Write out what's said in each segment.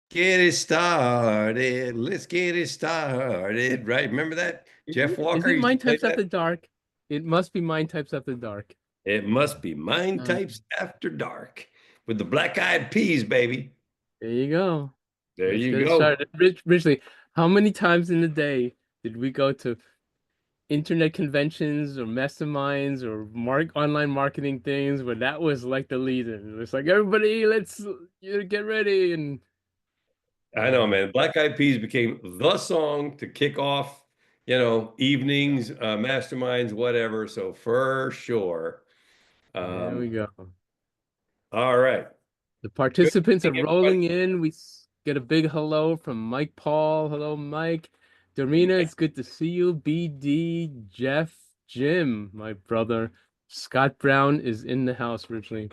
Get it started. Let's get it started. Right? Remember that? Jeff Is Walker it used to Mind play Types that. After Dark? It must be Mind Types After Dark. It must be Mind Uh, Types After Dark with the Black Eyed Peas, baby. there you go. There Let's you get it go. started. Richly, how many times in a day did we go to internet conventions or masterminds or online marketing things where that was like the lead-in? It's like everybody, let's get ready and I know, uh, man. Black Eyed Peas became the song to kick off, evenings, masterminds, whatever. So for sure. there we Um, go. all right. The Good participants are evening, everybody. rolling in. Get a big hello from Mike Paul. Hello, Mike. Dorina, it's good to see you. BD, Jeff, Jim, my brother. Scott Brown is in the house, Richly.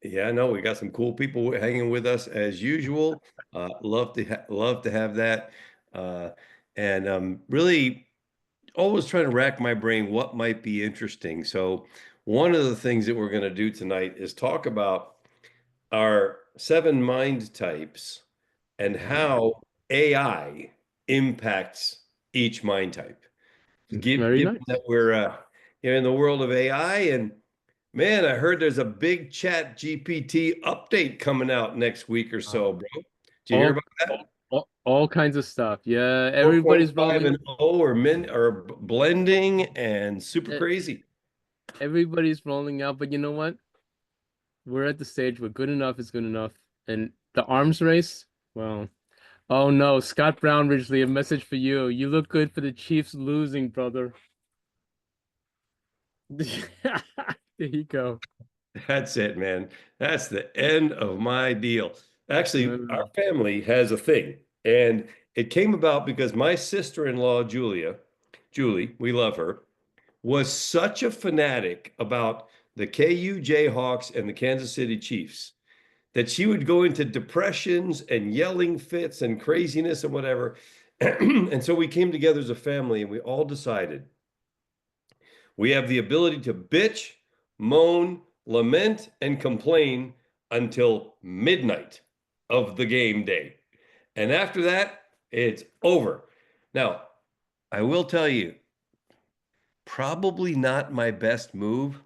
Yeah, no, we got some cool people hanging with us as usual. Love to have that, uh, and really always trying to rack my brain what might be interesting. So, one of the things that we're going to do tonight is talk about our seven mind types and Okay. how AI impacts each mind type. Very Given that nice. we're in the world of AI, and man, I heard there's a big Chat GPT update coming out next week or Uh, so, bro. Did you hear all, about that? all kinds of stuff. Yeah, everybody's 4.5 rolling. and O or blending and super e- crazy. Everybody's rolling out, but you know what? We're at the stage where good enough is good enough. And the arms race, well. Oh no, Scott Brown Ridgely, a message for you. You look good for the Chiefs losing, brother. There you go. That's it, man. That's the end of my deal. Actually, our Mm, family has a thing, and it came about because my sister-in-law, Julie, we love her, was such a fanatic about the KU Jayhawks and the Kansas City Chiefs that she would go into depressions and yelling fits and craziness and whatever. And so we came together as a family and we all decided we have the ability to bitch, moan, lament, and complain until midnight of the game day. And after that, it's over. Now, I will tell you, probably not my best move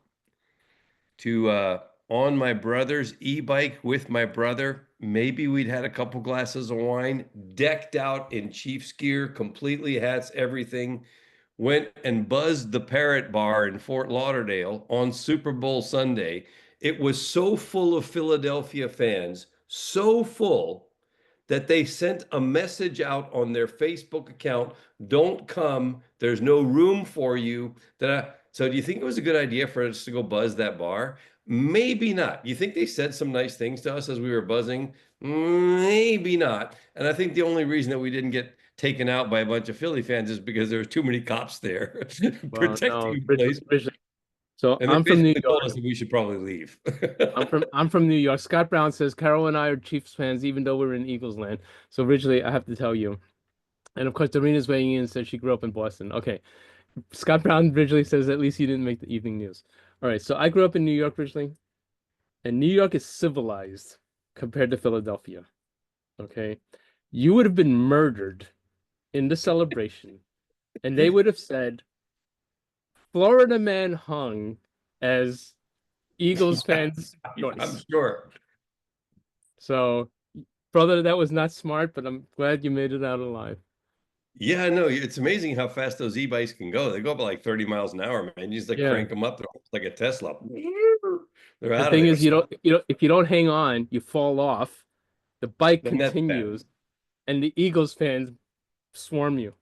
to on my brother's e-bike with my brother. Maybe we'd had a couple glasses of wine, decked out in Chiefs gear, completely hats, everything. Went and buzzed the Parrot Bar in Fort Lauderdale on Super Bowl Sunday. It was so full of Philadelphia fans, so full that they sent a message out on their Facebook account, don't come, there's no room for you. So do you think it was a good idea for us to go buzz that bar? Maybe not. You think they said some nice things to us as we were buzzing? Maybe not. And I think the only reason that we didn't get taken out by a bunch of Philly fans is because there was too many cops there well, no, protecting the place. Ridgely. So And they I'm from New basically told us York. that we should probably leave. I'm from New York. Scott Brown says Carol and I are Chiefs fans, even though we're in Eagles land. So Ridgely, I have to tell you. And of course, Doreena's weighing in and says she grew up in Boston. Okay. Scott Brown Ridgely says at least you didn't make the evening news. All right. So I grew up in New York, Ridgely, and New York is civilized compared to Philadelphia. Okay. You would have been murdered in the celebration, and they would have said, Florida man hung as Eagles Yeah, fans' I'm choice. sure. So, brother, that was not smart, but I'm glad you made it out alive. Yeah, no, it's amazing how fast those e-bikes can go. They go up like 30 miles an hour, man. You just like Yeah. crank them up, they're almost like a Tesla. They're The out of thing there. is, if you don't hang on, you fall off. The bike Then that's bad. continues, and the Eagles fans swarm you.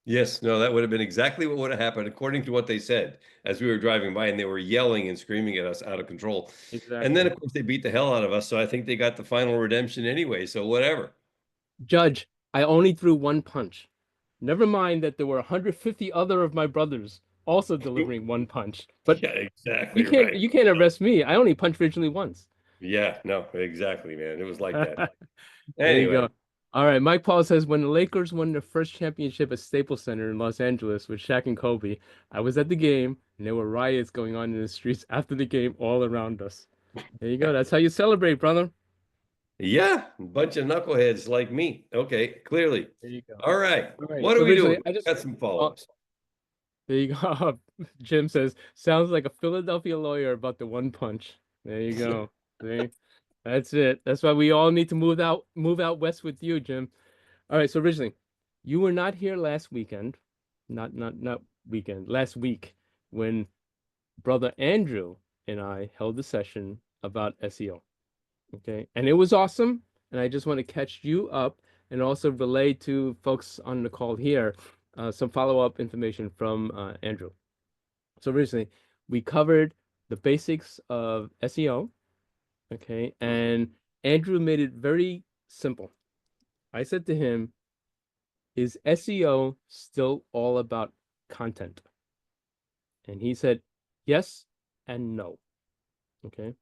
Yes, no, that would have been exactly what would have happened, according to what they said as we were driving by, and they were yelling and screaming at us out of control. And then, Exactly. of course, they beat the hell out of us. So I think they got the final redemption anyway. So whatever. Judge, I only threw one punch. Never mind that there were 150 other of my brothers also delivering one punch. But Yeah, exactly right. you can't arrest me. I only punched Ridgely once. Yeah, no, exactly, man. It was like that. There you Anyway, go. All right. Mike Paul says when the Lakers won their first championship at Staples Center in Los Angeles with Shaq and Kobe, I was at the game and there were riots going on in the streets after the game all around us. There you go. That's how you celebrate, brother. Yeah, a bunch of knuckleheads like me. Okay, clearly. There you go. All right. All right. What So are we originally, doing? I just Got some oh, follow-ups. there you go. Jim says, sounds like a Philadelphia lawyer about the one punch. There you go. See? That's it. That's why we all need to move out west with you, Jim. All right. So originally, you were not here last weekend, not weekend, last week when brother Andrew and I held a session about SEO. Okay. And it was awesome. And I just want to catch you up and also relay to folks on the call here some follow-up information from Andrew. So originally, we covered the basics of SEO. Okay. And Andrew made it very simple. I said to him, is SEO still all about content? And he said, yes and no. Okay.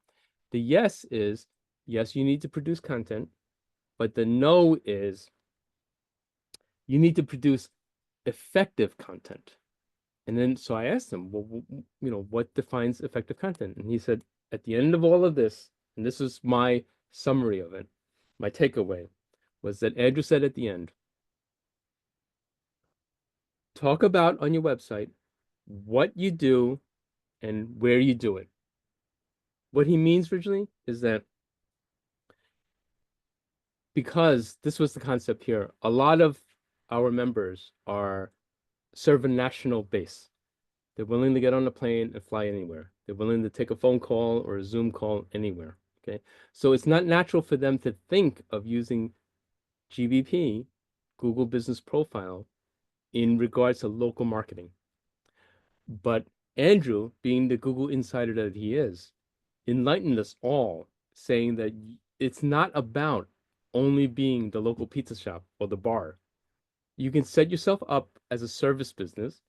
The yes is, yes, you need to produce content, but the no is, you need to produce effective content. And then, so I asked him, well, what defines effective content? And he said, at the end of all of this, and this is my summary of it, my takeaway was that Andrew said at the end, talk about on your website what you do and where you do it. What he means originally is that because this was the concept here, a lot of our members are serve a national base. They're willing to get on a plane and fly anywhere. They're willing to take a phone call or a Zoom call anywhere. Okay. So it's not natural for them to think of using GBP, Google Business Profile, in regards to local marketing. But Andrew, being the Google insider that he is, enlightened us all, saying that it's not about only being the local pizza shop or the bar. You can set yourself up as a service business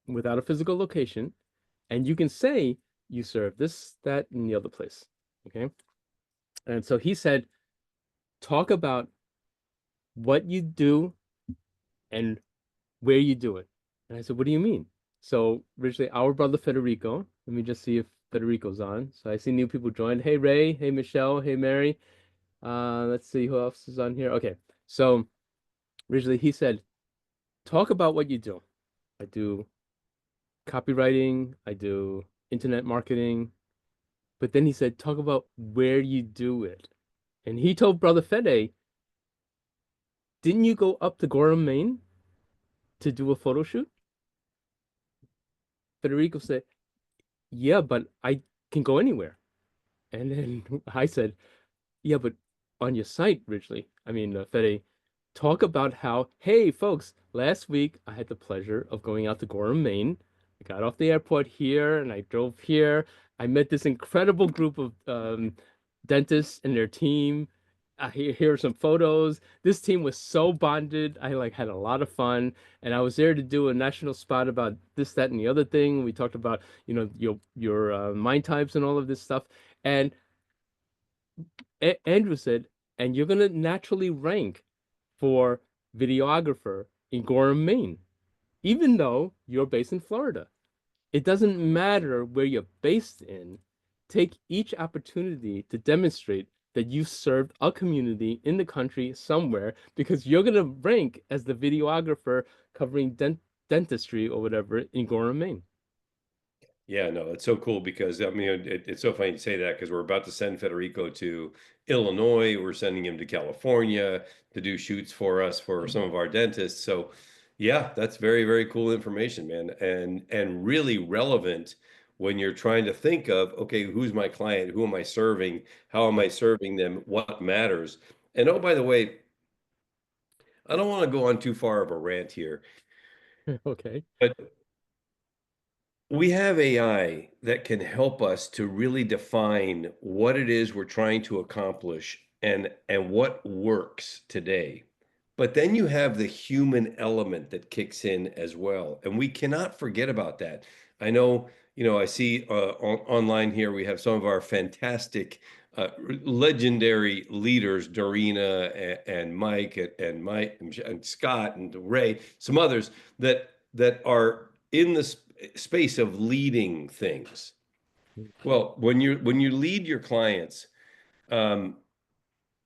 without a physical location, and you can say you serve this, that, and the other place. Okay. And so he said, talk about what you do and where you do it. And I said, what do you mean? So originally, our brother Federico, let me just see if Federico's on. So I see new people joined. Hey, Ray. Hey, Michelle. Hey, Mary. Let's see who else is on here. Okay. So originally, he said, talk about what you do. I do copywriting, I do internet marketing. But then he said, talk about where you do it. And he told Brother Fede, didn't you go up to Gorham, Maine to do a photo shoot? Federico said, yeah, but I can go anywhere. And then I said, yeah, but on your site, Ridgely, Fede, talk about how, hey, folks, last week I had the pleasure of going out to Gorham, Maine. I got off the airport here and I drove here. I met this incredible group of dentists and their team. Here are some photos. This team was so bonded. I like had a lot of fun, and I was there to do a national spot about this, that, and the other thing. We talked about, your mind types and all of this stuff. And Andrew said, and you're gonna naturally rank for videographer in Gorham, Maine, even though you're based in Florida. It doesn't matter where you're based in. Take each opportunity to demonstrate that you served a community in the country somewhere because you're gonna rank as the videographer covering dentistry or whatever in Gorham, Maine. Yeah, no, it's so cool because I mean it's so funny to say that because we're about to send Federico to Illinois. We're sending him to California to do shoots for us for some of our dentists. So yeah, that's very, very cool information, man. And really relevant when you're trying to think of, okay, who's my client? Who am I serving? How am I serving them? What matters? And oh, by the way, I don't want to go on too far of a rant here, Okay. but we have AI that can help us to really define what it is we're trying to accomplish and what works today. But then you have the human element that kicks in as well, and we cannot forget about that. I know, I see online here we have some of our fantastic, legendary leaders, Dorina and Mike and Mike and Scott and Ray, some others that are in the space of leading things. Well, when you lead your clients, um,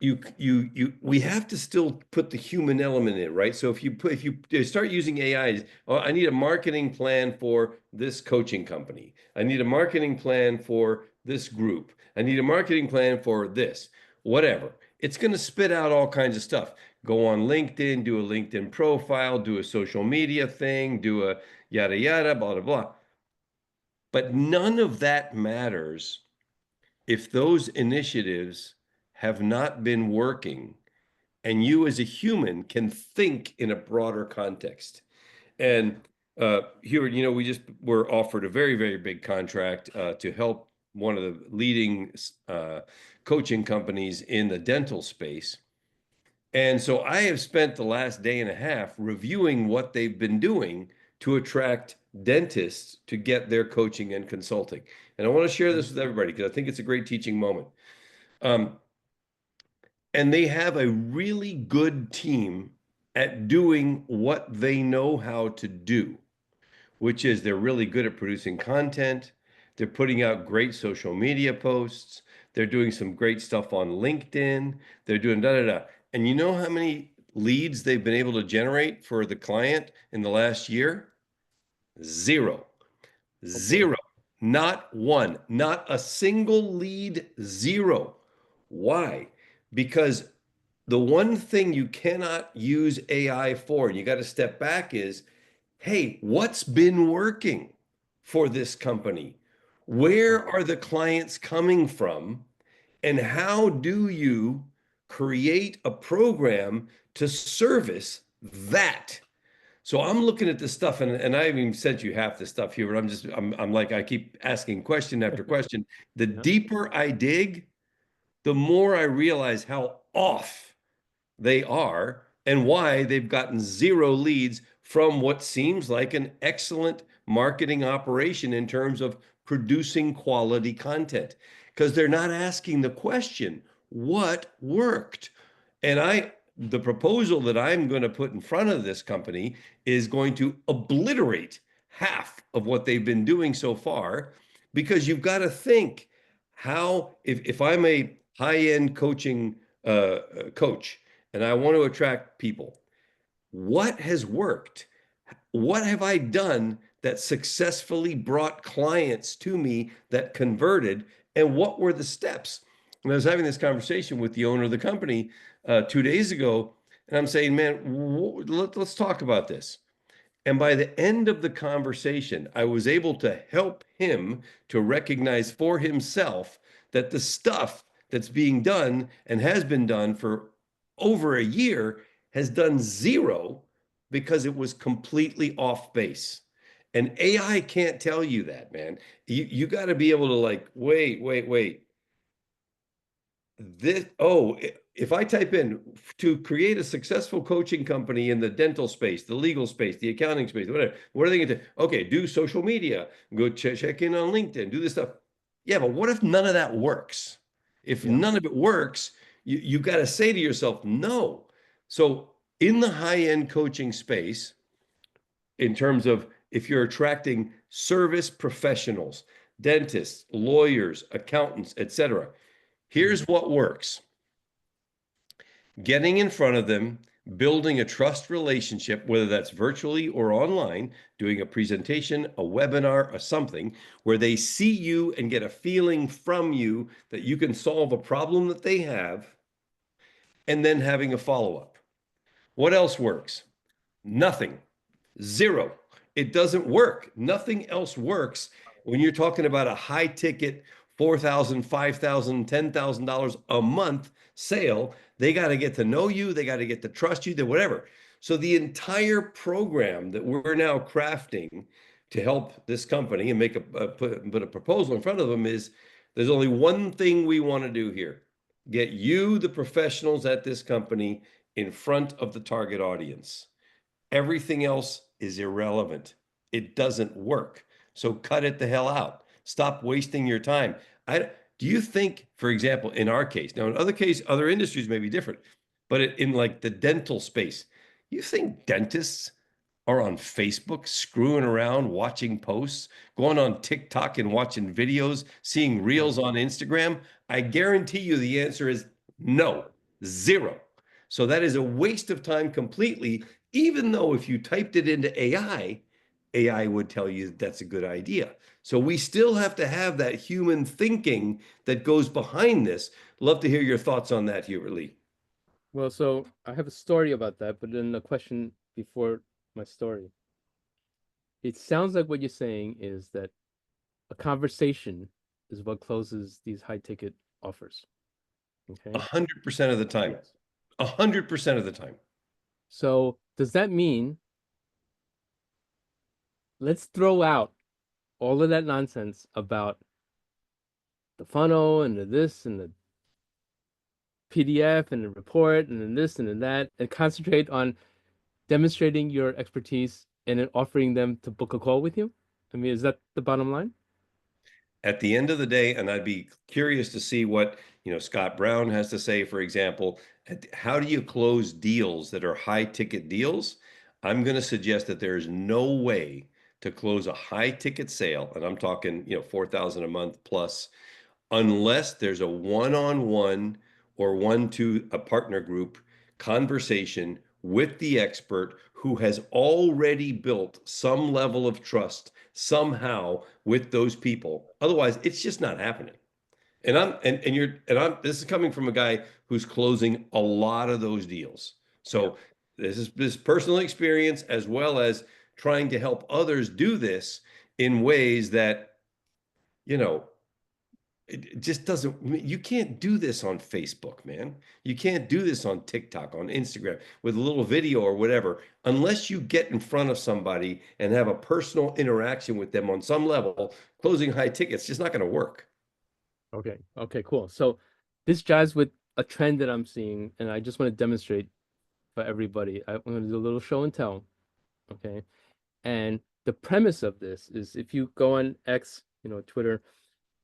we have to still put the human element in, right? So if you start using AI, oh, I need a marketing plan for this coaching company. I need a marketing plan for this group. I need a marketing plan for this, whatever. It's going to spit out all kinds of stuff. Go on LinkedIn, do a LinkedIn profile, do a social media thing, do a yada yada, blah blah blah. But none of that matters if those initiatives have not been working and you as a human can think in a broader context. And here, we just were offered a very, very big contract to help one of the leading coaching companies in the dental space. And so I have spent the last day and a half reviewing what they've been doing to attract dentists to get their coaching and consulting. And I want to share this with everybody because I think it's a great teaching moment. Um, and they have a really good team at doing what they know how to do, which is they're really good at producing content. They're putting out great social media posts. They're doing some great stuff on LinkedIn. They're doing da da da. And you know how many leads they've been able to generate for the client in the last year? Zero. Oh boy. Zero. Not one. Not a single lead. Zero. Why? Because the one thing you cannot use AI for, and you got to step back, is hey, what's been working for this company? Where are the clients coming from? And how do you create a program to service that? So I'm looking at this stuff, and I haven't even sent you half the stuff here, but I'm like, I keep asking question after question. The Yeah. deeper I dig, the more I realize how off they are and why they've gotten zero leads from what seems like an excellent marketing operation in terms of producing quality content. Because they're not asking the question, what worked? And the proposal that I'm going to put in front of this company is going to obliterate half of what they've been doing so far, because you've got to think how, if I'm a high-end coaching coach and I want to attract people, what has worked? What have I done that successfully brought clients to me that converted? And what were the steps? And I was having this conversation with the owner of the company 2 days ago, and I'm saying, man, let's talk about this. And by the end of the conversation, I was able to help him to recognize for himself that the stuff that's being done and has been done for over a year has done zero because it was completely off base. And AI can't tell you that, man. You got to be able to like, wait. If I type in to create a successful coaching company in the dental space, the legal space, the accounting space, whatever, what are they going to do? Okay, do social media, go check in on LinkedIn, do this stuff. Yeah, but what if none of that works? If Yeah. none of it works, you got to say to yourself, no. So in the high-end coaching space, in terms of if you're attracting service professionals, dentists, lawyers, accountants, etc., here's what works: getting in front of them, building a trust relationship, whether that's virtually or online, doing a presentation, a webinar, or something where they see you and get a feeling from you that you can solve a problem that they have, and then having a follow-up. What else works? Nothing. Zero. It doesn't work. Nothing else works when you're talking about a high ticket $4,000, $5,000, $10,000 a month sale. They got to get to know you. They got to get to trust you, whatever. So the entire program that we're now crafting to help this company and put a proposal in front of them is there's only one thing we want to do here: get you, the professionals at this company, in front of the target audience. Everything else is irrelevant. It doesn't work. So cut it the hell out. Stop wasting your time. Do you think, for example, in our case, now in other industries may be different, but in like the dental space, you think dentists are on Facebook screwing around, watching posts, going on TikTok and watching videos, seeing Yeah. reels on Instagram? I guarantee you the answer is no. Zero. So that is a waste of time completely, even though if you typed it into AI would tell you that's a good idea. So we still have to have that human thinking that goes behind this. Love to hear your thoughts on that, Hubert Lee. Well, so I have a story about that, but then a question before my story. It sounds like what you're saying is that a conversation is what closes these high ticket offers. Okay. 100% of the time. Yes. 100% of the time. So does that mean let's throw out all of that nonsense about the funnel and the this and the PDF and the report and then this and then that and concentrate on demonstrating your expertise and then offering them to book a call with you? I mean, is that the bottom line? At the end of the day, and I'd be curious to see what, Scott Brown has to say, for example, how do you close deals that are high ticket deals? I'm going to suggest that there is no way to close a high ticket sale, and I'm talking, 4,000 a month plus, unless there's a one-on-one or one-to a partner group conversation with the expert who has already built some level of trust somehow with those people. Otherwise, it's just not happening. And this is coming from a guy who's closing a lot of those deals. Yeah. So this is this personal experience as well as trying to help others do this in ways that, you know, it just doesn't, you can't do this on Facebook, man. You can't do this on TikTok, on Instagram with a little video or whatever, unless you get in front of somebody and have a personal interaction with them on some level. Closing high tickets just not going to work. Okay. Okay, cool. So this jives with a trend that I'm seeing, and I just want to demonstrate for everybody. I'm going to do a little show and tell. Okay. And the premise of this is if you go on X, Twitter,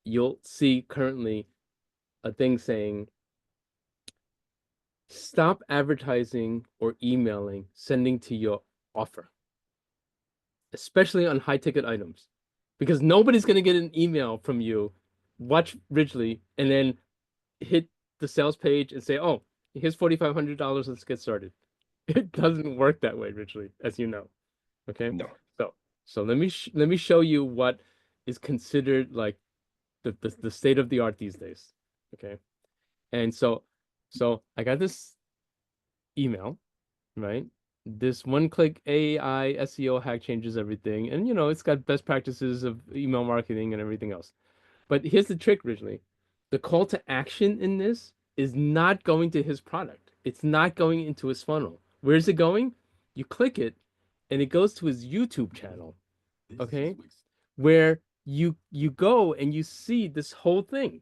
you'll see currently a thing saying stop advertising or emailing, sending to your offer, especially on high ticket items, because nobody's going to get an email from you, watch Ridgely, and then hit the sales page and say, oh, here's $4,500. Let's get started. It doesn't work that way, Ridgely, as you know. Okay. No. So, so let me show you what is considered like the state of the art these days. Okay. And so I got this email, right? This one-click AI SEO hack changes everything. And it's got best practices of email marketing and everything else. But here's the trick, Ridgely. The call to action in this is not going to his product. It's not going into his funnel. Where's it going? You click it and it goes to his YouTube channel, okay? Where you go and you see this whole thing.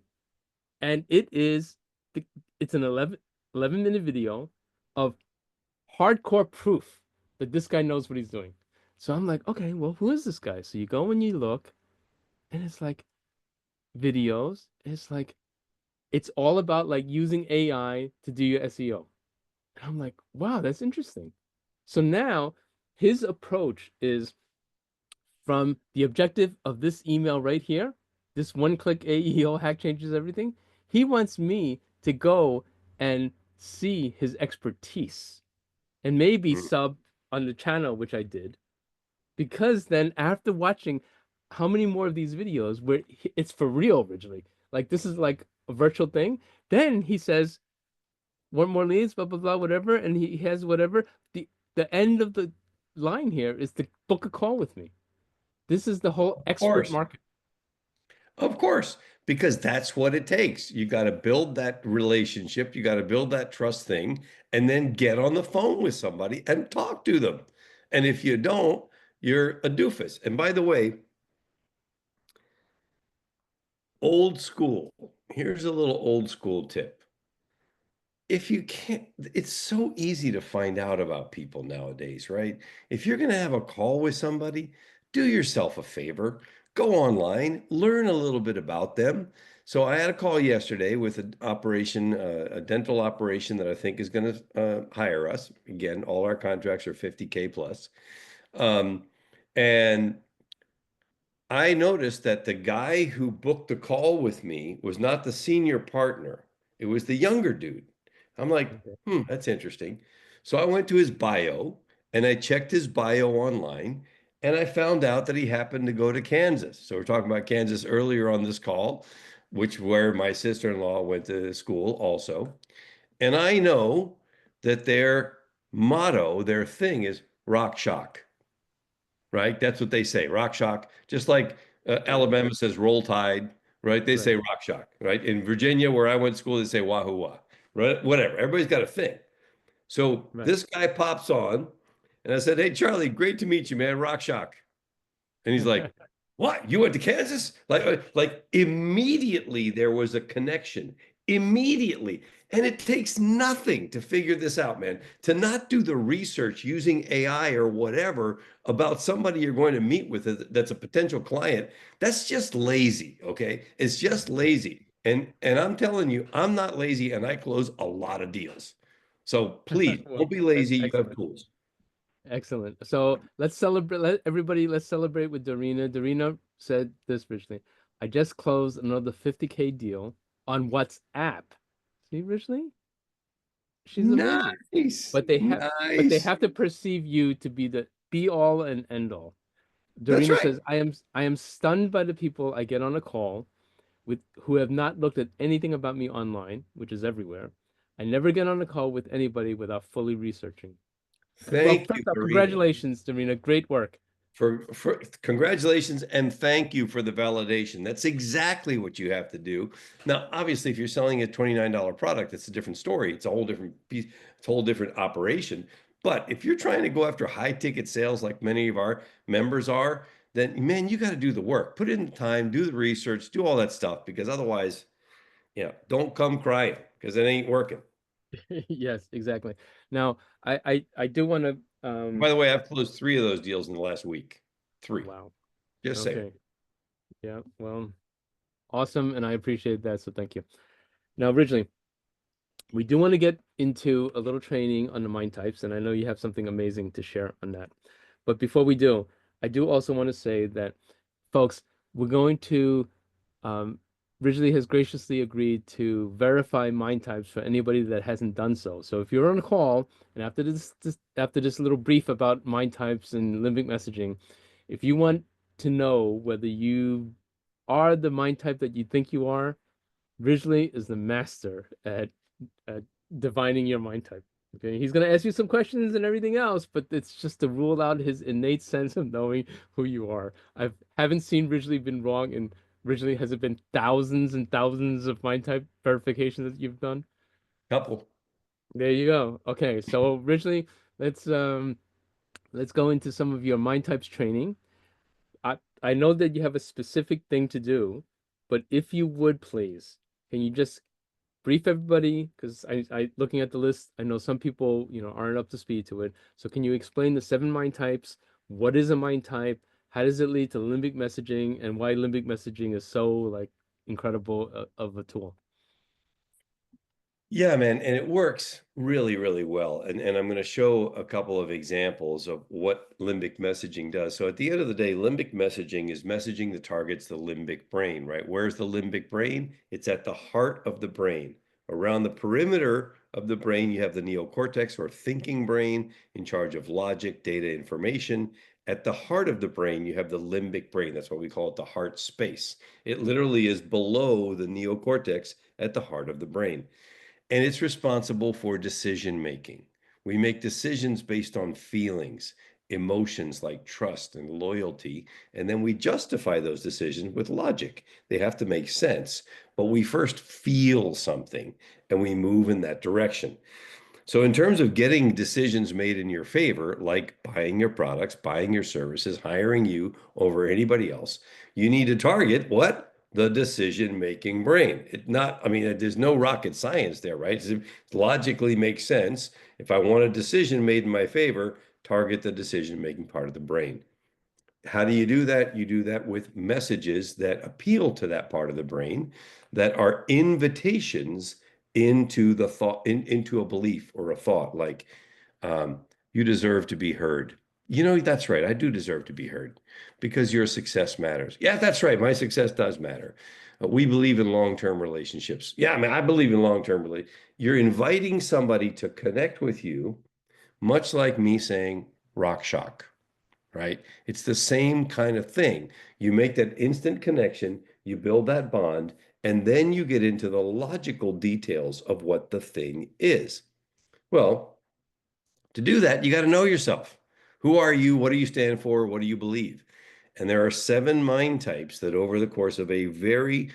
And it's an 11-minute video of hardcore proof that this guy knows what he's doing. So I'm like, okay, well, who is this guy? So you go and you look, and it's like videos. It's like it's all about like using AI to do your SEO. And I'm like, wow, that's interesting. So now his approach is from the objective of this email right here, this one-click AEO hack changes everything. He wants me to go and see his expertise and maybe Mm. sub on the channel, which I did, because then after watching how many more of these videos where it's for real originally, like this is like a virtual thing, then he says, "Want more leads, blah blah blah, whatever," and he has whatever. The end of the line here is to book a call with me. This is the whole Of expert course. market. Of course, because that's what it takes. You got to build that relationship, you got to build that trust thing, and then get on the phone with somebody and talk to them. And if you don't, you're a doofus. And by the way, old school, here's a little old school tip. If you can't, it's so easy to find out about people nowadays, right? If you're going to have a call with somebody, do yourself a favor, go online, learn a little bit about them. So I had a call yesterday with an operation, a dental operation that I think is going to hire us. Again, all our contracts are 50K plus. Um, and I noticed that the guy who booked the call with me was not the senior partner. It was the younger dude. I'm like, Okay. that's interesting. So I went to his bio and I checked his bio online and I found out that he happened to go to Kansas. So we're talking about Kansas earlier on this call, which where my sister-in-law went to school also. And I know that their motto, their thing is rock shock, right? That's what they say, rock shock. Just like Right. Alabama says roll tide, right? They say Right. rock shock, right? In Virginia, where I went to school, they say wahoo wah, right? Whatever. Everybody's got a thing. So Right. this guy pops on, and I said, "Hey, Charlie, great to meet you, man. Rock shock." And he's like, "What? You went to Kansas?" Like immediately there was a connection. Immediately. And it takes nothing to figure this out, man. To not do the research using AI or whatever about somebody you're going to meet with that's a potential client, that's just lazy, okay? It's just lazy. And I'm telling you, I'm not lazy and I close a lot of deals. So please Well, don't be that's lazy. You have excellent. tools. Excellent. So let's celebrate. Let's celebrate with Dorina. Dorina said this originally. I just closed another 50K deal on WhatsApp. See, originally, she's amazing. Nice. But they Nice. have to perceive you to be the be all and end all. That's Dorina right. says, I am stunned by the people I get on a call with who have not looked at anything about me online, which is everywhere. I never get on a call with anybody without fully researching. Well, Thank you, first off, Karina. congratulations, Dorina. Great work. For congratulations and thank you for the validation. That's exactly what you have to do. Now, obviously, if you're selling a $29 product, it's a different story. It's a whole different piece, it's a whole different operation. But if you're trying to go after high ticket sales like many of our members are, then man, you got to do the work. Put in the time, do the research, do all that stuff because otherwise, don't come crying because it ain't working. Yes, exactly. Now, I do want to By the way, I've closed three of those deals in the last week. Three. wow. Just saying. Okay. Yeah, well, awesome, and I appreciate that, so thank you. Now, originally, we do want to get into a little training on the mind types, and I know you have something amazing to share on that. But before we do, I do also want to say that, folks, we're going to Ridgely has graciously agreed to verify mind types for anybody that hasn't done so. So if you're on a call and after this little brief about mind types and limbic messaging, if you want to know whether you are the mind type that you think you are, Ridgely is the master at divining your mind type. Okay, he's gonna ask you some questions and everything else, but it's just to rule out his innate sense of knowing who you are. I haven't seen Ridgely been wrong, and Ridgely has it been thousands and thousands of mind type verifications that you've done? Couple. There you go. Okay, so Ridgely, let's let's go into some of your mind types training. I know that you have a specific thing to do, but if you would please, can you just brief everybody because I looking at the list, I know some people, aren't up to speed to it. So can you explain the seven mind types? What is a mind type? How does it lead to limbic messaging and why limbic messaging is so like incredible of a tool? Yeah, man, and it works really, really well. And I'm going to show a couple of examples of what limbic messaging does. So at the end of the day, limbic messaging is messaging that targets the limbic brain, right? Where's the limbic brain? It's at the heart of the brain. Around the perimeter of the brain, you have the neocortex or thinking brain in charge of logic, data, information. At the heart of the brain, you have the limbic brain. That's what we call it, the heart space. It literally is below the neocortex at the heart of the brain, and it's responsible for decision making. We make decisions based on feelings, emotions like trust and loyalty, and then we justify those decisions with logic. They have to make sense, but we first feel something and we move in that direction. So, in terms of getting decisions made in your favor, like buying your products, buying your services, hiring you over anybody else, you need to target what? The decision-making brain. I mean, there's no rocket science there, right? It logically makes sense. If I want a decision made in my favor, target the decision-making part of the brain. How do you do that? You do that with messages that appeal to that part of the brain that are invitations into the thought, into a belief or a thought, like um, you deserve to be heard. That's right. I do deserve to be heard because your success matters. Yeah, that's right. My success does matter. We believe in long-term relationships. Yeah, I mean, I believe in long-term relationships. You're inviting somebody to connect with you, much like me saying rock shock, right? It's the same kind of thing. You make that instant connection, you build that bond, and then you get into the logical details of what the thing is. Well, to do that, you got to know yourself. Who are you? What do you stand for? What do you believe? And there are 7 mind types that over the course of a very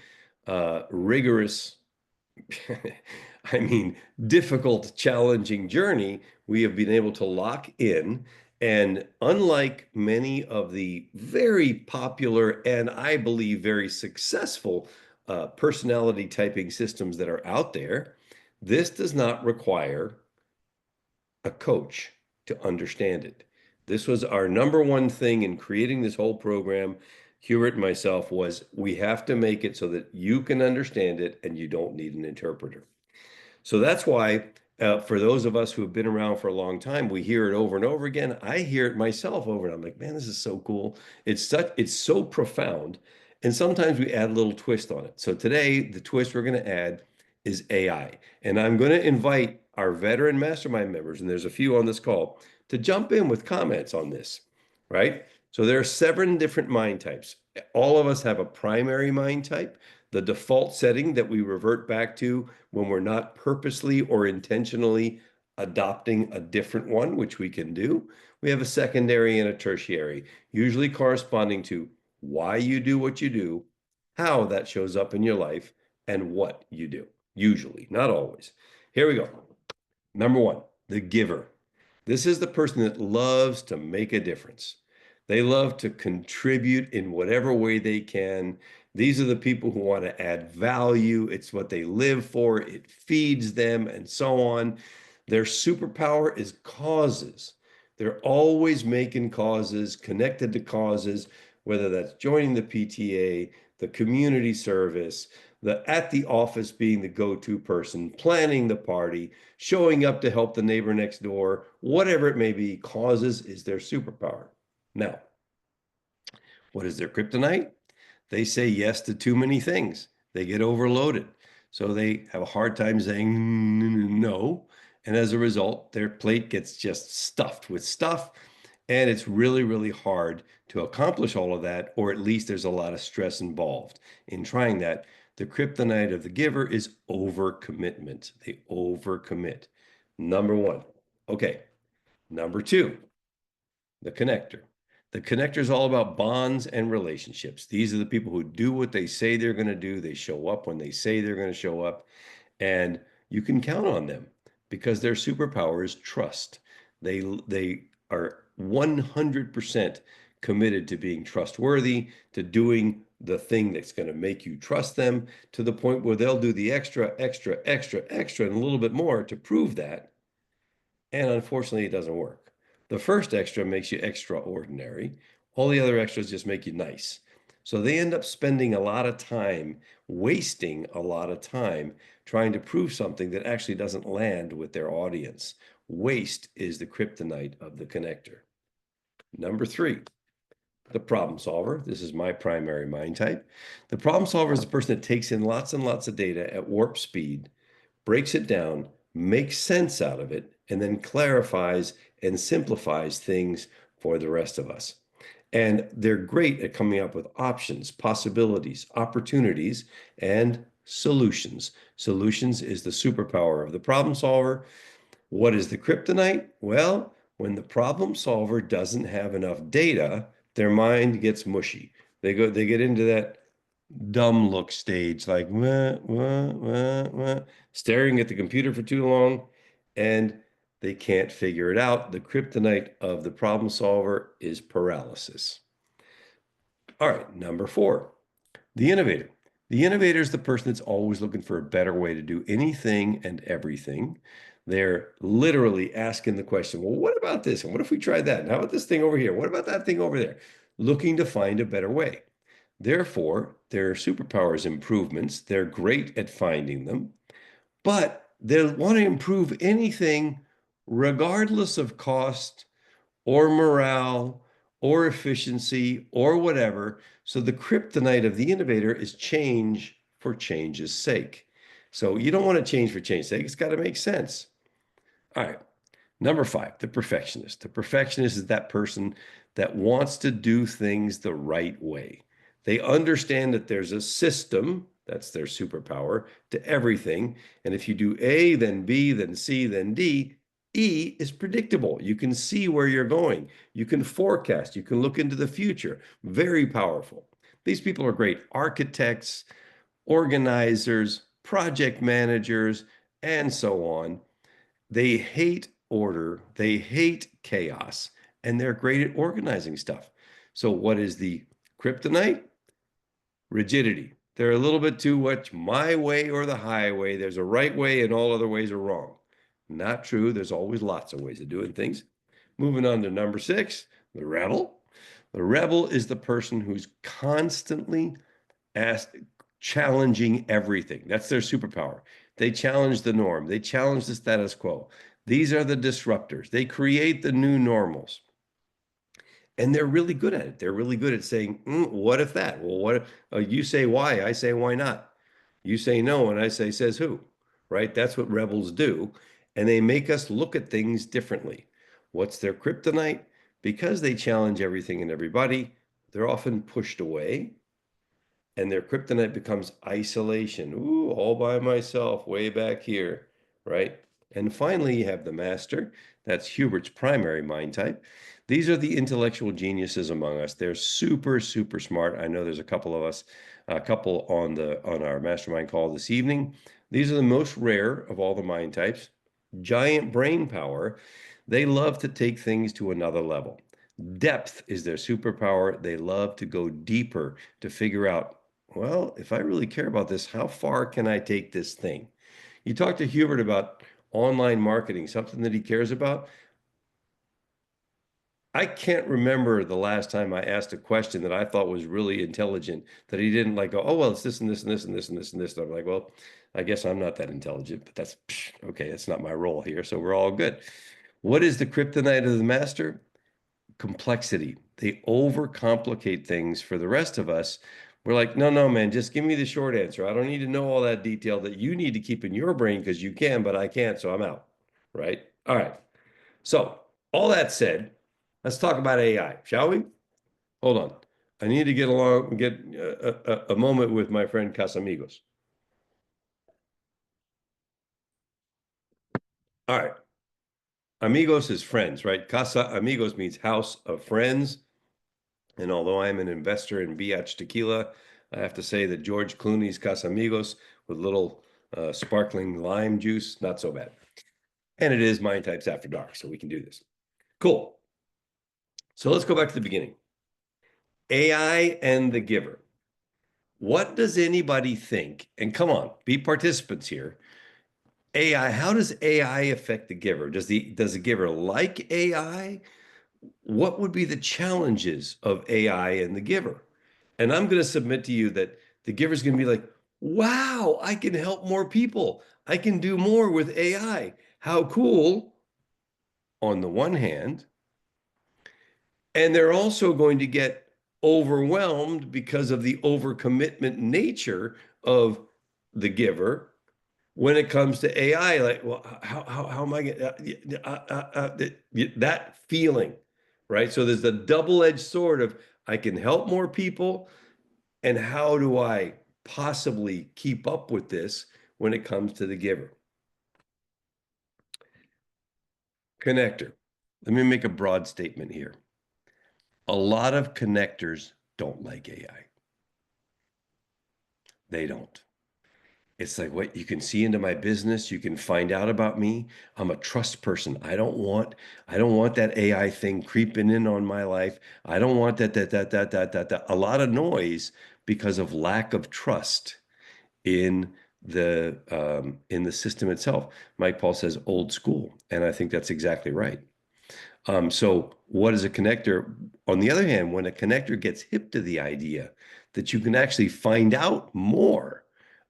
rigorous, I mean, difficult, challenging journey, we have been able to lock in. And unlike many of the very popular and I believe very successful personality typing systems that are out there, this does not require a coach to understand it. This was our number one thing in creating this whole program, Hubert and myself, was we have to make it so that you can understand it and you don't need an interpreter. So that's why, for those of us who have been around for a long time, we hear it over and over again. I hear it myself over and I'm like, man, this is so cool. It's so profound. And sometimes we add a little twist on it. So today, the twist we're going to add is AI. And I'm going to invite our veteran mastermind members, and there's a few on this call, to jump in with comments on this, right? So there are 7 different mind types. All of us have a primary mind type, the default setting that we revert back to when we're not purposely or intentionally adopting a different one, which we can do. We have a secondary and a tertiary, usually corresponding to why you do what you do, how that shows up in your life, and what you do. Usually, not always. Here we go. Number 1, the giver. This is the person that loves to make a difference. They love to contribute in whatever way they can. These are the people who want to add value. It's what they live for. It feeds them and so on. Their superpower is causes. They're always making causes, connected to causes, whether that's joining the PTA, the community service, the at the office being the go-to person, planning the party, showing up to help the neighbor next door, whatever it may be, causes is their superpower. Now, what is their kryptonite? They say yes to too many things. They get overloaded. So they have a hard time saying no. And as a result, their plate gets just stuffed with stuff. And it's really, really hard to accomplish all of that, or at least there's a lot of stress involved in trying that. The kryptonite of the giver is overcommitment. They overcommit. Number 1. Okay. Number 2, the connector. The connector is all about bonds and relationships. These are the people who do what they say they're going to do. They show up when they say they're going to show up. And you can count on them because their superpower is trust. They are 100% committed to being trustworthy, to doing the thing that's going to make you trust them, to the point where they'll do the extra, extra, extra, extra, and a little bit more to prove that. And unfortunately, it doesn't work. The first extra makes you extraordinary. All the other extras just make you nice. So they end up spending a lot of time, wasting a lot of time trying to prove something that actually doesn't land with their audience. Waste is the kryptonite of the connector. Number 3, the problem solver. This is my primary mind type. The problem solver is the person that takes in lots and lots of data at warp speed, breaks it down, makes sense out of it, and then clarifies and simplifies things for the rest of us. And they're great at coming up with options, possibilities, opportunities, and solutions. Solutions is the superpower of the problem solver. What is the kryptonite? Well, when the problem solver doesn't have enough data, their mind gets mushy. They get into that dumb look stage, like wah, wah, wah, wah, staring at the computer for too long, and they can't figure it out. The kryptonite of the problem solver is paralysis. All right, number 4, the innovator. The innovator is the person that's always looking for a better way to do anything and everything. They're literally asking the question, well, what about this? And what if we tried that? And how about this thing over here? What about that thing over there? Looking to find a better way. Therefore, their superpower is improvements. They're great at finding them, but they want to improve anything regardless of cost or morale or efficiency or whatever. So the kryptonite of the innovator is change for change's sake. So you don't want to change for change's sake. It's got to make sense. All right. Number 5, the perfectionist. The perfectionist is that person that wants to do things the right way. They understand that there's a system, that's their superpower, to everything. And if you do A, then B, then C, then D, E is predictable. You can see where you're going. You can forecast. You can look into the future. Very powerful. These people are great architects, organizers, project managers, and so on. They hate order, they hate chaos, and they're great at organizing stuff. So, what is the kryptonite? Rigidity. They're a little bit too much my way or the highway. There's a right way, and all other ways are wrong. Not true. There's always lots of ways of doing things. Moving on to number 6, the rebel. The rebel is the person who's constantly challenging everything. That's their superpower. They challenge the norm. They challenge the status quo. These are the disruptors. They create the new normals. And they're really good at it. They're really good at saying, what if that? Well, what if you say why? I say why not? You say no, and I say says who, right? That's what rebels do. And they make us look at things differently. What's their kryptonite? Because they challenge everything and everybody, they're often pushed away. And their kryptonite becomes isolation. Ooh, all by myself, way back here, right? And finally, you have the master. That's Hubert's primary mind type. These are the intellectual geniuses among us. They're super, super smart. I know there's a couple of us, a couple on our mastermind call this evening. These are the most rare of all the mind types. Giant brain power. They love to take things to another level. Depth is their superpower. They love to go deeper to figure out, well, if I really care about this, how far can I take this thing? You talk to Hubert about online marketing, something that he cares about. I can't remember the last time I asked a question that I thought was really intelligent that he didn't like go, oh, well, it's this and this and this and this and this and this. And I'm like, well, I guess I'm not that intelligent, but that's okay. That's not my role here. So we're all good. What is the kryptonite of the master? Complexity. They overcomplicate things for the rest of us. We're like, no, no, man, just give me the short answer. I don't need to know all that detail that you need to keep in your brain because you can, but I can't, so I'm out. Right? All right. So, all that said, let's talk about AI, shall we? Hold on. I need to get a moment with my friend Casamigos. All right. Amigos is friends, right? Casa Amigos means house of friends. And although I'm an investor in BH Tequila, I have to say that George Clooney's Casamigos with little sparkling lime juice, not so bad. And it is Mind Types After Dark, so we can do this. Cool. So let's go back to the beginning. AI and the giver. What does anybody think? And come on, be participants here. AI, how does AI affect the giver? Does the giver like AI? What would be the challenges of AI and the giver? And I'm going to submit to you that the giver is going to be like, wow, I can help more people. I can do more with AI. How cool, on the one hand. And they're also going to get overwhelmed because of the overcommitment nature of the giver when it comes to AI. Like, well, how am I going that feeling, right? So there's the double-edged sword of I can help more people, and how do I possibly keep up with this when it comes to the giver? Connector. Let me make a broad statement here. A lot of connectors don't like AI. They don't. It's like what you can see into my business, you can find out about me. I'm a trust person. I don't want that AI thing creeping in on my life. I don't want that. A lot of noise because of lack of trust in the system itself. Mike Paul says old school, and I think that's exactly right. So what is a connector? On the other hand, when a connector gets hip to the idea that you can actually find out more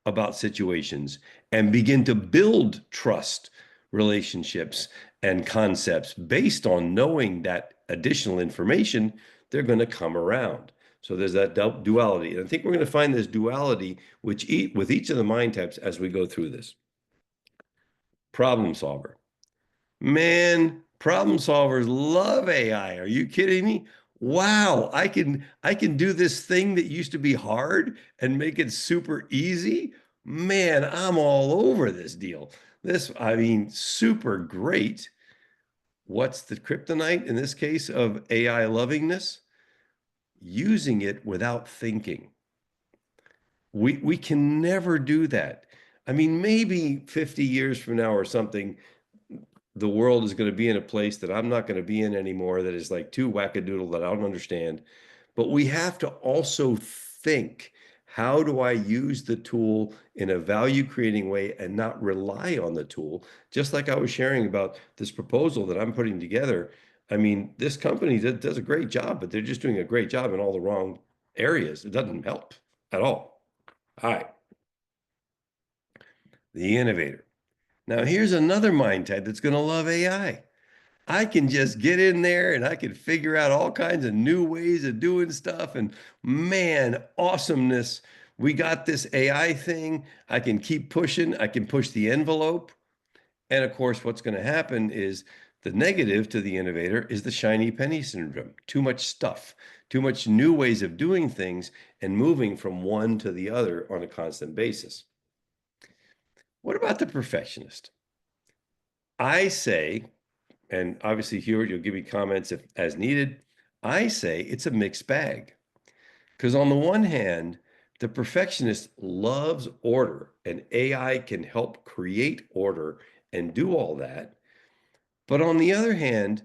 about situations and begin to build trust relationships and concepts based on knowing that additional information, they're going to come around. So there's that duality. And I think we're going to find this duality with each of the mind types as we go through this. Problem solver. Man, problem solvers love AI. Are you kidding me? Wow, I can do this thing that used to be hard and make it super easy. Man, I'm all over this deal. I mean, super great. What's the kryptonite in this case of AI lovingness? Using it without thinking. We can never do that. I mean, maybe 50 years from now or something, the world is going to be in a place that I'm not going to be in anymore, that is like too wackadoodle that I don't understand. But we have to also think, how do I use the tool in a value creating way and not rely on the tool? Just like I was sharing about this proposal that I'm putting together. I mean, this company does a great job, but they're just doing a great job in all the wrong areas. It doesn't help at all. All right, the innovator. Now, here's another mind type that's going to love AI. I can just get in there and I can figure out all kinds of new ways of doing stuff. And man, awesomeness. We got this AI thing. I can keep pushing. I can push the envelope. And of course, what's going to happen is the negative to the innovator is the shiny penny syndrome. Too much stuff, too much new ways of doing things and moving from one to the other on a constant basis. What about the perfectionist? I say, and obviously, Hubert, you'll give me comments if as needed. I say it's a mixed bag. Because on the one hand, the perfectionist loves order, and AI can help create order and do all that. But on the other hand,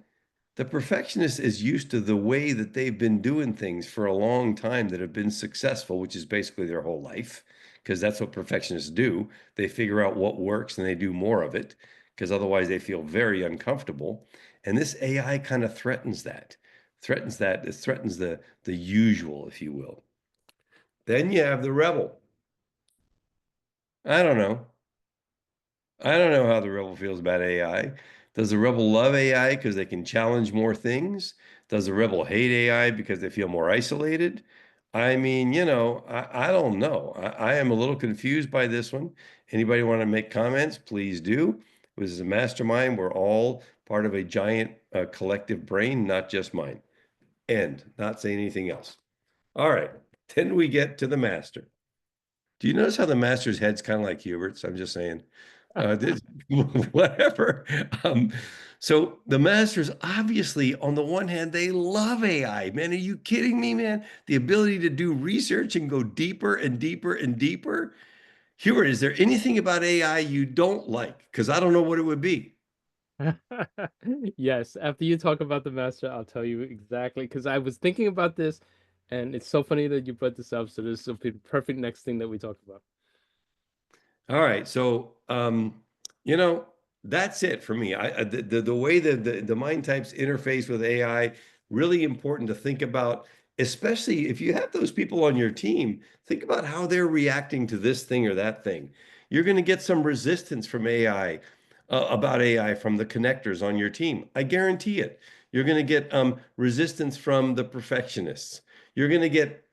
the perfectionist is used to the way that they've been doing things for a long time that have been successful, which is basically their whole life, because that's what perfectionists do. They figure out what works and they do more of it, because otherwise they feel very uncomfortable. And this AI kind of threatens it threatens the usual, if you will. Then you have the rebel. I don't know. I don't know how the rebel feels about AI. Does the rebel love AI because they can challenge more things? Does the rebel hate AI because they feel more isolated? I mean, I don't know. I am a little confused by this one. Anybody want to make comments? Please do. This is a mastermind. We're all part of a giant collective brain, not just mine. End. Not saying anything else. All right. Then we get to the master. Do you notice how the master's head's kind of like Hubert's? I'm just saying. This, whatever. So the masters, obviously, on the one hand, they love AI. Man, are you kidding me, man? The ability to do research and go deeper and deeper and deeper. Hubert, is there anything about AI you don't like? Because I don't know what it would be. Yes, after you talk about the master, I'll tell you exactly because I was thinking about this, and it's so funny that you brought this up. So this will be the perfect next thing that we talk about. All right, so you know that's it for me. The way that the mind types interface with AI, really important to think about, especially if you have those people on your team. Think about how they're reacting to this thing or that thing. You're going to get some resistance from AI about AI from the connectors on your team. I guarantee it. You're going to get resistance from the perfectionists. You're going to get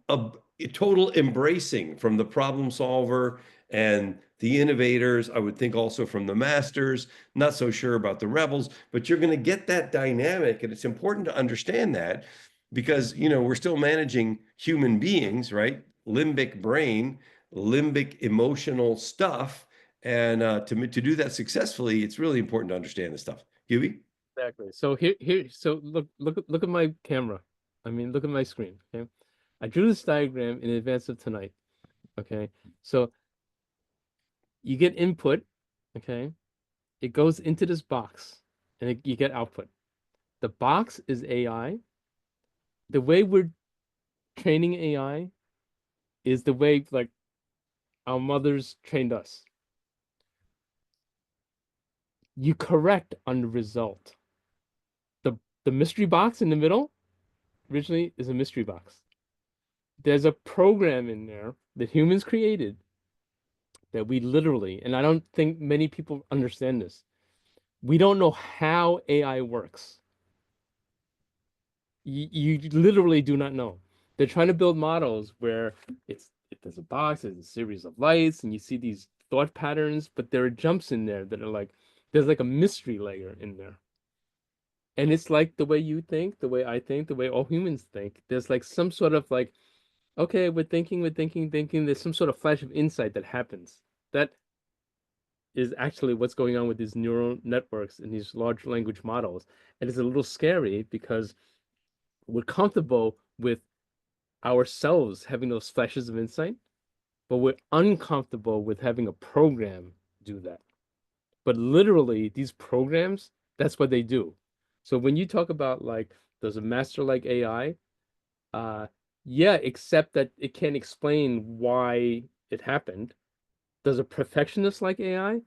a total embracing from the problem solver and the innovators. I would think also from the masters. Not so sure about the rebels, but you're going to get that dynamic. And it's important to understand that because, we're still managing human beings, right? Limbic brain, limbic emotional stuff. And to do that successfully, it's really important to understand this stuff. Huey? Exactly. So so look at my camera. I mean, look at my screen. Okay, I drew this diagram in advance of tonight. Okay, so you get input. Okay, it goes into this box, and you get output. The box is AI. The way we're training AI is the way like our mothers trained us. You correct on the result. The mystery box in the middle originally is a mystery box. There's a program in there that humans created that we literally, and I don't think many people understand this. We don't know how AI works. You literally do not know. They're trying to build models where there's a box, there's a series of lights, and you see these thought patterns, but there are jumps in there that are like there's like a mystery layer in there. And it's like the way you think, the way I think, the way all humans think. There's like some sort of like, okay, we're thinking. There's some sort of flash of insight that happens. That is actually what's going on with these neural networks and these large language models. And it's a little scary because we're comfortable with ourselves having those flashes of insight, but we're uncomfortable with having a program do that. But literally, these programs, that's what they do. So when you talk about like, does a master like AI? Uh, yeah, except that it can't explain why it happened. Does a perfectionist like AI?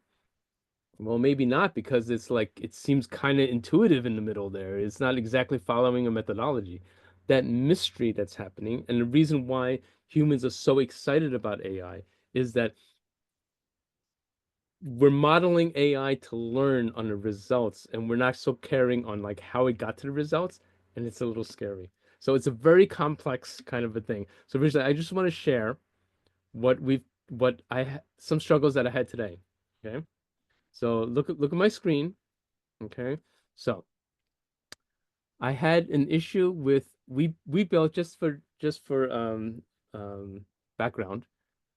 Well, maybe not because it's like it seems kind of intuitive in the middle there. It's not exactly following a methodology. That mystery that's happening, and the reason why humans are so excited about AI is that we're modeling AI to learn on the results, and we're not so caring on like how it got to the results, and it's a little scary. So it's a very complex kind of a thing. So originally, I just want to share what some struggles that I had today. Okay. So look at my screen. Okay. So I had an issue with we built just for um background.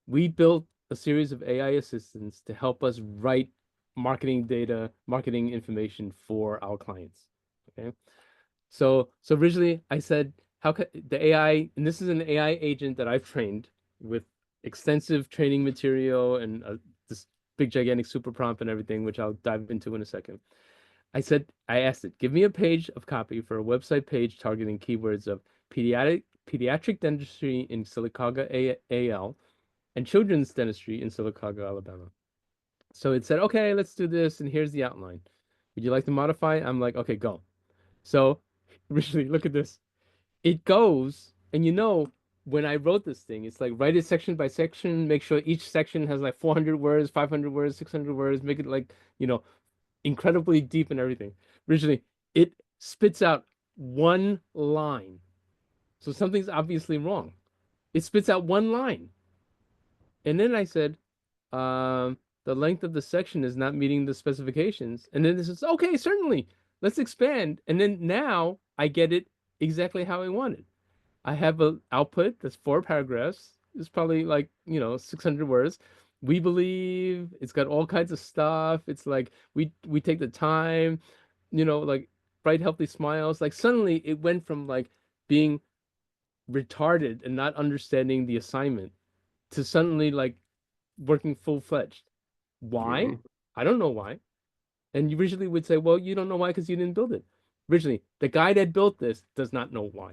We built a series of AI assistants to help us write marketing data, marketing information for our clients. Okay. So originally I said, how could the AI, and this is an AI agent that I've trained with extensive training material and this big gigantic super prompt and everything, which I'll dive into in a second. I asked it, give me a page of copy for a website page targeting keywords of pediatric dentistry in Sylacauga, AL, and children's dentistry in Sylacauga, Alabama. So it said, okay, let's do this, and here's the outline. Would you like to modify? I'm like, okay, go. So, originally, look at this. It goes, and when I wrote this thing, it's like write it section by section, make sure each section has like 400 words, 500 words, 600 words, make it like, incredibly deep and everything. Originally, it spits out one line. So something's obviously wrong. It spits out one line. And then I said, the length of the section is not meeting the specifications. And then this is okay, certainly. Let's expand. And then now I get it exactly how I wanted. I have an output that's 4 paragraphs. It's probably like, 600 words. We believe it's got all kinds of stuff. It's like we take the time, like bright, healthy smiles. Like suddenly it went from like being retarded and not understanding the assignment to suddenly like working full-fledged. Why? Hmm. I don't know why. And you originally would say, well, you don't know why because you didn't build it. Originally, the guy that built this does not know why.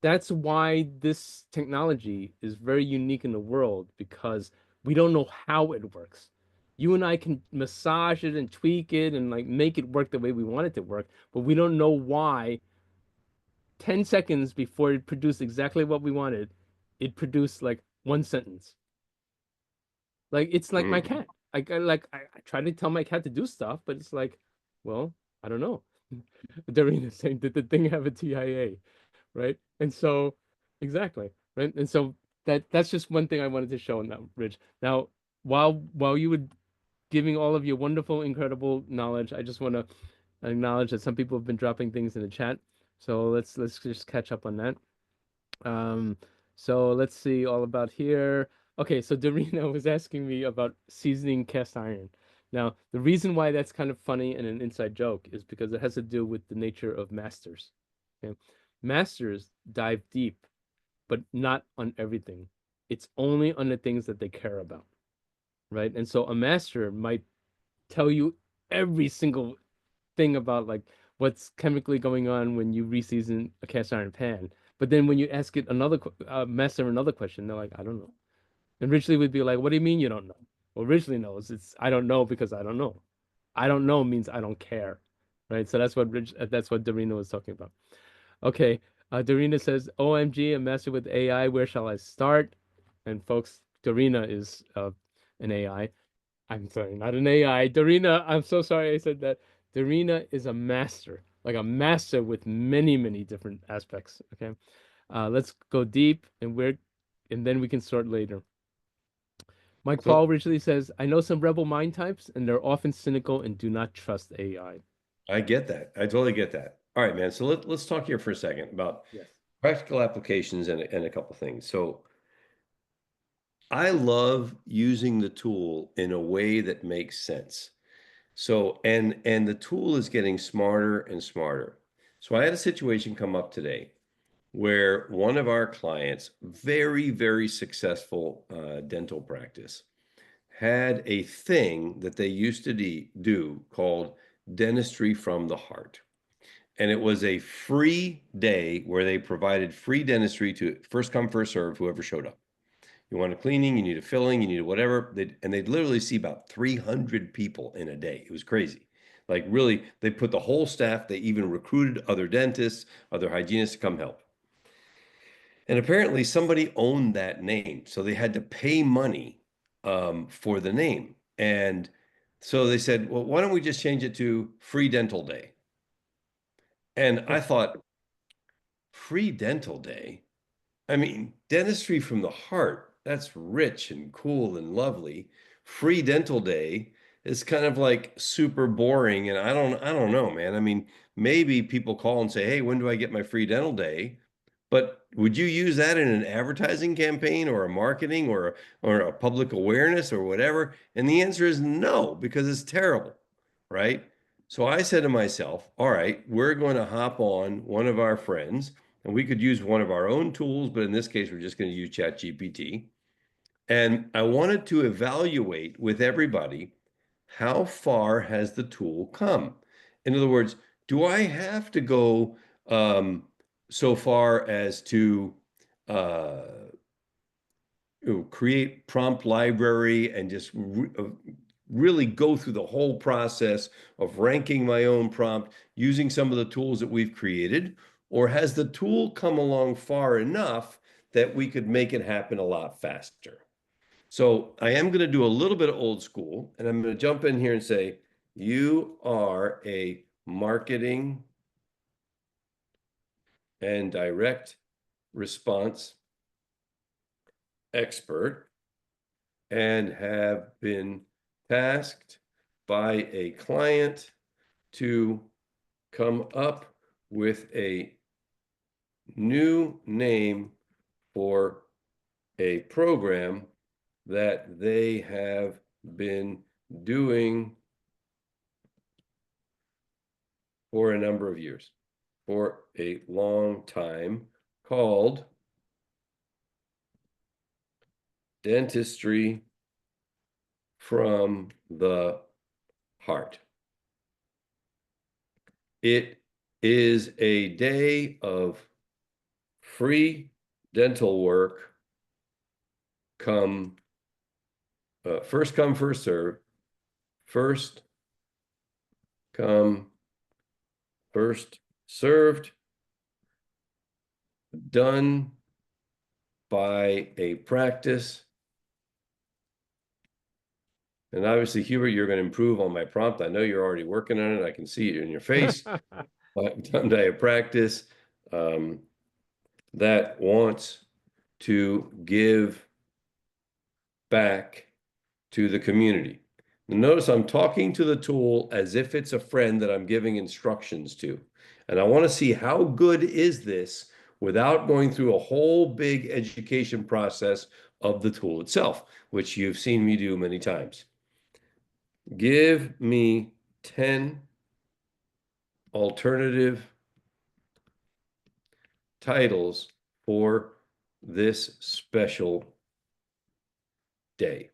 That's why this technology is very unique in the world because we don't know how it works. You and I can massage it and tweak it and like make it work the way we want it to work, but we don't know why 10 seconds before it produced exactly what we wanted, it produced like one sentence. Like it's like my Hmm. cat. I try to tell my cat to do stuff, but it's like, well, I don't know. Darina saying, did the thing have a TIA? Right? And so exactly, right? And so that's just one thing I wanted to show now, Rich. Now, while you were giving all of your wonderful, incredible knowledge, I just want to acknowledge that some people have been dropping things in the chat. So let's just catch up on that. Um, so let's see all about here. Okay, so Dorina was asking me about seasoning cast iron. Now, the reason why that's kind of funny and an inside joke is because it has to do with the nature of masters. Okay? Masters dive deep, but not on everything. It's only on the things that they care about, right? And so a master might tell you every single thing about like what's chemically going on when you reseason a cast iron pan. But then when you ask it master another question, they're like, I don't know. And Ridgely would be like, what do you mean you don't know? Well, Ridgely knows. It's I don't know because I don't know. I don't know means I don't care, right? So that's what Dorina was talking about. Okay, Dorina says, OMG, a master with AI. Where shall I start? And folks, Dorina is an AI. I'm sorry, not an AI. Dorina, I'm so sorry I said that. Dorina is a master. like a master with many, many different aspects. Okay. Let's go deep and then we can start later. Mike So Paul originally says, I know some rebel mind types, and they're often cynical and do not trust AI. I get that. I totally get that. All right, man. So let's talk here for a second about Yes. practical applications and a couple things. So I love using the tool in a way that makes sense. So and the tool is getting smarter and smarter. So I had a situation come up today where one of our clients, very, very successful dental practice, had a thing that they used to do called dentistry from the heart. And it was a free day where they provided free dentistry to first come, first serve, whoever showed up. You want a cleaning, you need a filling, you need a whatever. And they'd literally see about 300 people in a day. It was crazy. Like really, they put the whole staff, they even recruited other dentists, other hygienists to come help. And apparently somebody owned that name. So they had to pay money for the name. And so they said, well, why don't we just change it to Free Dental Day? And I thought, Free Dental Day? I mean, dentistry from the heart, that's rich and cool and lovely. Free dental day is kind of like super boring. And I don't know, man. I mean, maybe people call and say, hey, when do I get my free dental day? But would you use that in an advertising campaign or a marketing or a public awareness or whatever? And the answer is no, because it's terrible, right? So I said to myself, all right, we're going to hop on one of our friends, and we could use one of our own tools, but in this case, we're just going to use ChatGPT. And I wanted to evaluate with everybody, how far has the tool come? In other words, do I have to go so far as to uh, create prompt library and just really go through the whole process of ranking my own prompt using some of the tools that we've created? Or has the tool come along far enough that we could make it happen a lot faster? So I am going to do a little bit of old school, and I'm going to jump in here and say, you are a marketing and direct response expert and have been tasked by a client to come up with a new name for a program that they have been doing for a number of years, for a long time, called Dentistry from the Heart. It is a day of free dental work, first come, first serve, first come, first served, done by a practice. And obviously, Hubert, you're going to improve on my prompt. I know you're already working on it. I can see it in your face. Done by a practice that wants to give back to the community. Notice I'm talking to the tool as if it's a friend that I'm giving instructions to. And I want to see how good is this without going through a whole big education process of the tool itself, which you've seen me do many times. Give me 10 alternative titles for this special day.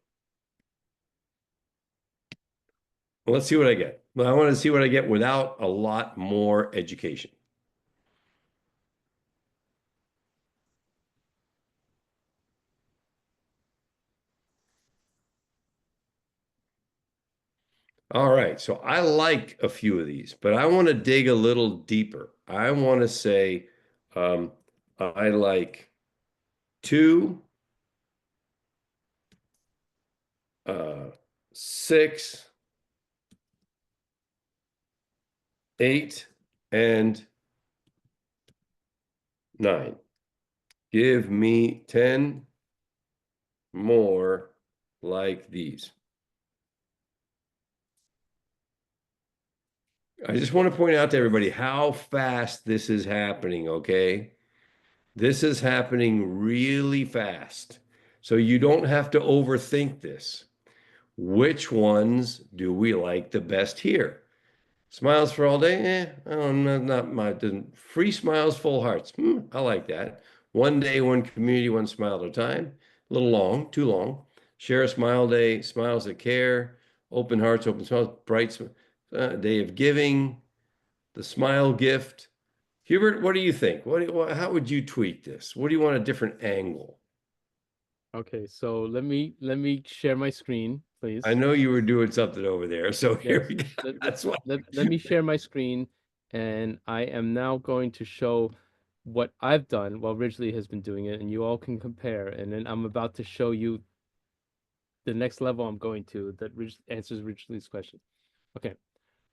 Let's see what I get. I want to see what I get without a lot more education. All right, so I like a few of these, but I want to dig a little deeper. I want to say um, I like 2, 6, 8, and 9. Give me 10 more like these. I just want to point out to everybody how fast this is happening, okay? This is happening really fast. So you don't have to overthink this. Which ones do we like the best here? Smiles for all day? Not my free smiles, full hearts. I like that. One day, one community, one smile at a time. A little long, too long. Share a smile day, smiles that care, open hearts, open smiles, day of giving, the smile gift. Hubert, what do you think? How would you tweak this? What do you want a different angle? Okay, so let me share my screen, I please. know you were doing something over there, so here Yes. we go. Let, let, That's what. let me share my screen, and I am now going to show what I've done while Ridgely has been doing it, and you all can compare. And then I'm about to show you the next level I'm going to that answers Ridgely's question. Okay,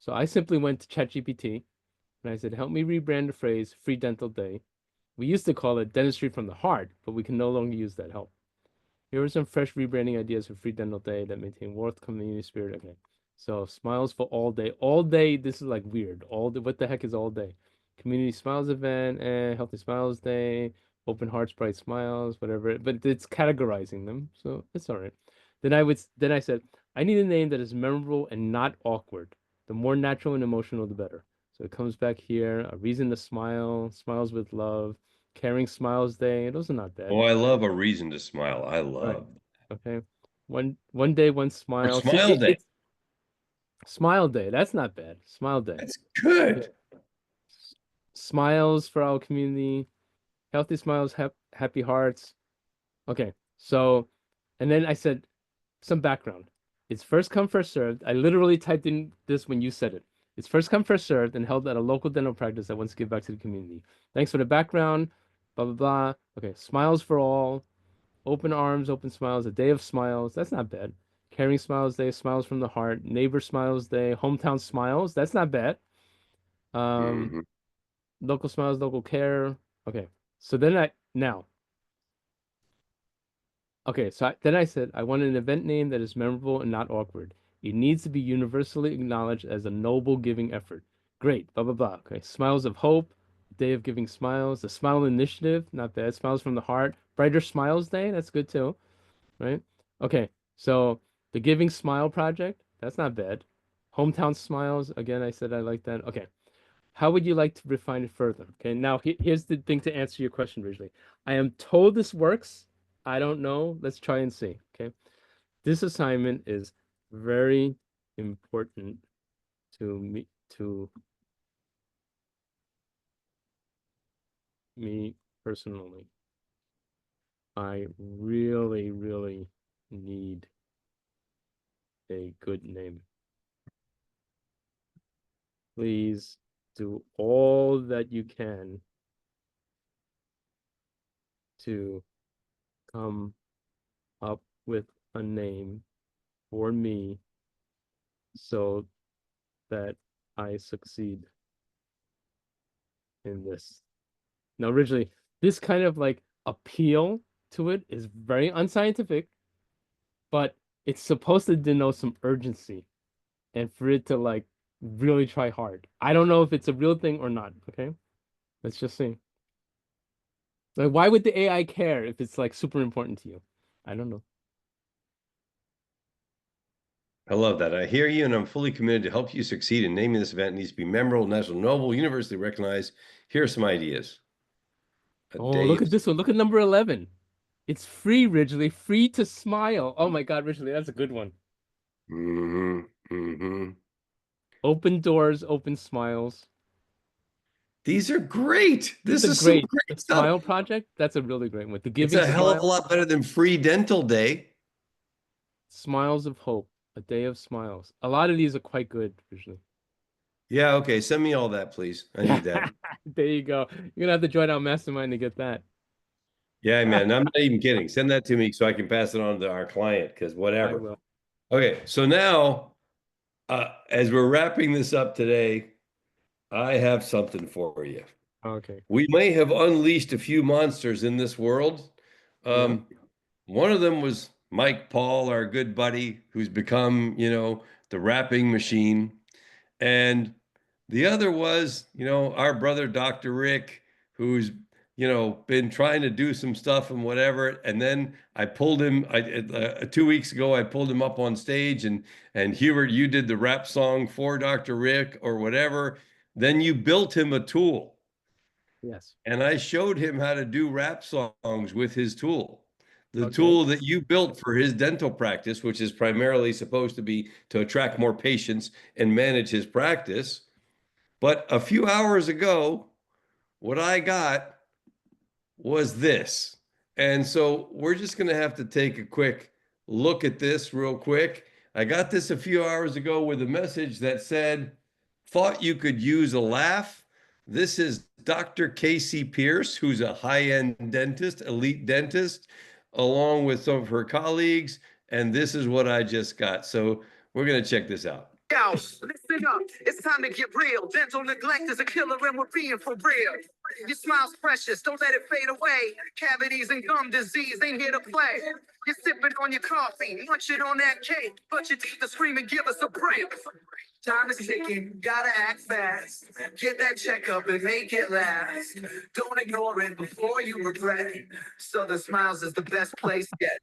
so I simply went to ChatGPT and I said, help me rebrand the phrase free dental day. We used to call it dentistry from the heart, but we can no longer use that help. Here are some fresh rebranding ideas for Free Dental Day that maintain worth, community spirit. Okay. So smiles for all day. All day, this is like weird. All day, what the heck is all day? Community Smiles event, Healthy Smiles Day, Open Hearts, Bright Smiles, whatever. But it's categorizing them, so it's all right. Then I said, I need a name that is memorable and not awkward. The more natural and emotional, the better. So it comes back here, a reason to smile, smiles with love, Caring Smiles Day. Those are not Oh, bad. I love a reason to smile. I Right. love. Okay. One day, one Or smile. See, smile day. it's Smile Day. That's not bad. Smile Day. That's Okay. good. Smiles for our community. Healthy smiles, happy hearts. Okay. So, and then I said some background. It's first come, first served. I literally typed in this when you said it. It's first come, first served, and held at a local dental practice that wants to give back to the community. Thanks for the background. Blah blah blah. Okay. Smiles for all. Open arms, open smiles, a day of smiles. That's not bad. Caring Smiles Day, smiles from the heart. Neighbor Smiles Day, hometown smiles. That's not bad. Um, Mhm. local smiles, local care. Okay. So then I now. Okay, so then I said I want an event name that is memorable and not awkward. It needs to be universally acknowledged as a noble giving effort. Great. Blah blah blah. Okay. Smiles of Hope, Day of Giving Smiles, the Smile Initiative, not bad. Smiles from the Heart. Brighter Smiles Day, that's good too. Right? Okay, so the Giving Smile Project, that's not bad. Hometown Smiles, again, I said I like that. Okay, how would you like to refine it further? Okay, now here's the thing to answer your question originally. I am told this works. I don't know. Let's try and see. Okay, this assignment is very important to me personally. I really, really need a good name. Please do all that you can to come up with a name for me so that I succeed in this. Now, originally, this kind of like appeal to it is very unscientific, but it's supposed to denote some urgency and for it to like really try hard. I don't know if it's a real thing or not. Okay, let's just see. Like, why would the AI care if it's like super important to you? I don't know. I love that. I hear you, and I'm fully committed to help you succeed in naming this event. It needs to be memorable, national, noble, universally recognized. Here are some ideas. A Oh, day look of. at this one. Look at number 11. It's free, Ridgely. Free to smile. Oh my God, Ridgely, that's a good one. Hmm. Hmm. Open doors, open smiles. These are great. These This are is some great. great The stuff. Smile Project, that's a really great one. The It's Giving a hell of a Smile, lot better than free dental day. Smiles of Hope, a day of smiles. A lot of these are quite good, Ridgely. Yeah, okay. Send me all that, please. I need that. There you go. You're gonna have to join our mastermind to get that. Yeah, man. I'm not even kidding. Send that to me so I can pass it on to our client because I whatever. will. Okay, so now as we're wrapping this up today, I have something for you. Okay. We may have unleashed a few monsters in this world. Yeah. Um, One of them was Mike Paul, our good buddy, who's become, the rapping machine. And the other was, our brother, Dr. Rick, who's, been trying to do some stuff and whatever. And then I pulled him, 2 weeks ago, I pulled him up on stage and Hubert, you did the rap song for Dr. Rick or whatever. Then you built him a tool. Yes. And I showed him how to do rap songs with his tool. The Okay. tool that you built for his dental practice, which is primarily supposed to be to attract more patients and manage his practice. But a few hours ago, what I got was this. And so we're just going to have to take a quick look at this real quick. I got this a few hours ago with a message that said, thought you could use a laugh. This is Dr. Casey Pierce, who's a high-end dentist, elite dentist, along with some of her colleagues. And this is what I just got. So we're going to check this out. Yo, listen up. It's time to get real. Dental neglect is a killer and we're being for real. Your smile's precious. Don't let it fade away. Cavities and gum disease ain't here to play. You're sipping on your coffee, munching on that cake, but your teeth are screaming, give us a break. Time is ticking, gotta act fast. Get that checkup and make it last. Don't ignore it before you regret it. Southern Smiles is the best place yet.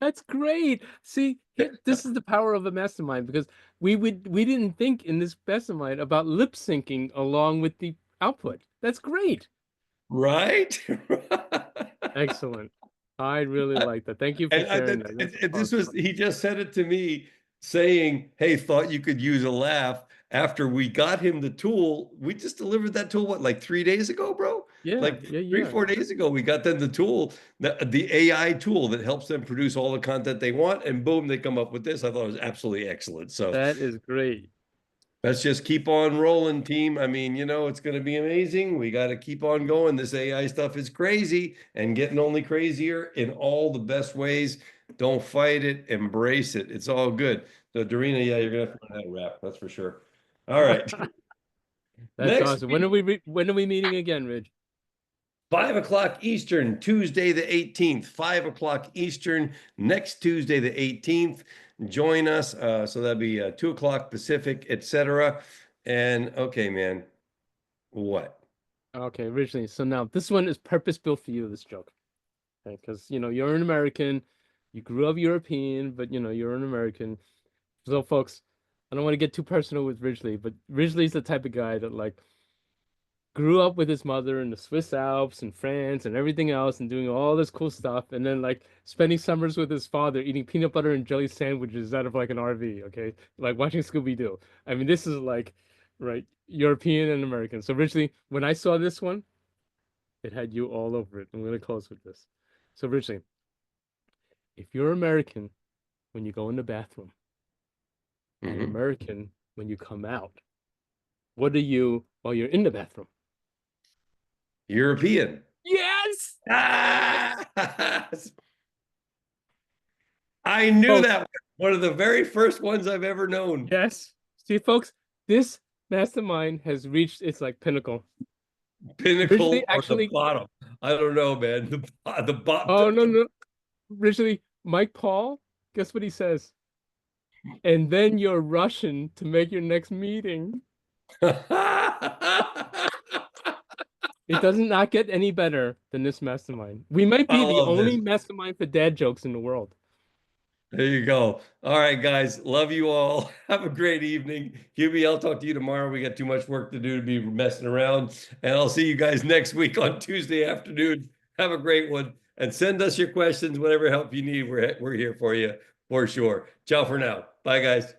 That's great. See, this is the power of a mastermind, because we didn't think in this mastermind about lip syncing along with the output. That's great. Right? Excellent. I really like that. Thank you for sharing that. That's awesome. He just said it to me saying, hey, thought you could use a laugh. After we got him the tool, we just delivered that tool, what, like 3 days ago, bro? Yeah, Like yeah. 3, 4 days ago, we got them the tool, the AI tool that helps them produce all the content they want. And boom, they come up with this. I thought it was absolutely excellent. So That is great. let's just keep on rolling, team. I mean, it's going to be amazing. We got to keep on going. This AI stuff is crazy and getting only crazier in all the best ways. Don't fight it, embrace it. It's all good. So, Dorina, yeah, you're going to have to learn how to rap. That's for sure. All right. That's Next awesome. week, When are we meeting again, Ridge? 5 o'clock Eastern, Tuesday the 18th. 5 o'clock Eastern, next Tuesday the 18th. Join us. So that'd be 2 o'clock Pacific, etc. And okay, man, what? Okay, originally. So now this one is purpose built for you, this joke. Okay, because you're an American, you grew up European, but you're an American. So folks, I don't want to get too personal with Ridgely, but Ridgely's the type of guy that grew up with his mother in the Swiss Alps and France and everything else and doing all this cool stuff, and then spending summers with his father eating peanut butter and jelly sandwiches out of an RV, okay? Like watching Scooby-Doo. I mean, this is right, European and American. So originally, when I saw this one, it had you all over it. I'm gonna close with this. So originally, if you're American when you go in the bathroom and American when you come out, what are you while you're in the bathroom? European. Yes! Ah! I knew Folks, that one of the very first ones I've ever known. yes. See, folks, this mastermind has reached its pinnacle. Pinnacle Originally, or the actually, bottom. I don't know, man. The bottom. oh no. Originally, Mike Paul, guess what he says? And then you're rushing to make your next meeting. It does not get any better than this mastermind. We might I be the love only this. mastermind for dad jokes in the world. There you go. All right, guys. Love you all. Have a great evening. Hubie, I'll talk to you tomorrow. We got too much work to do to be messing around. And I'll see you guys next week on Tuesday afternoon. Have a great one. And send us your questions, whatever help you need. We're here for you for sure. Ciao for now. Bye, guys.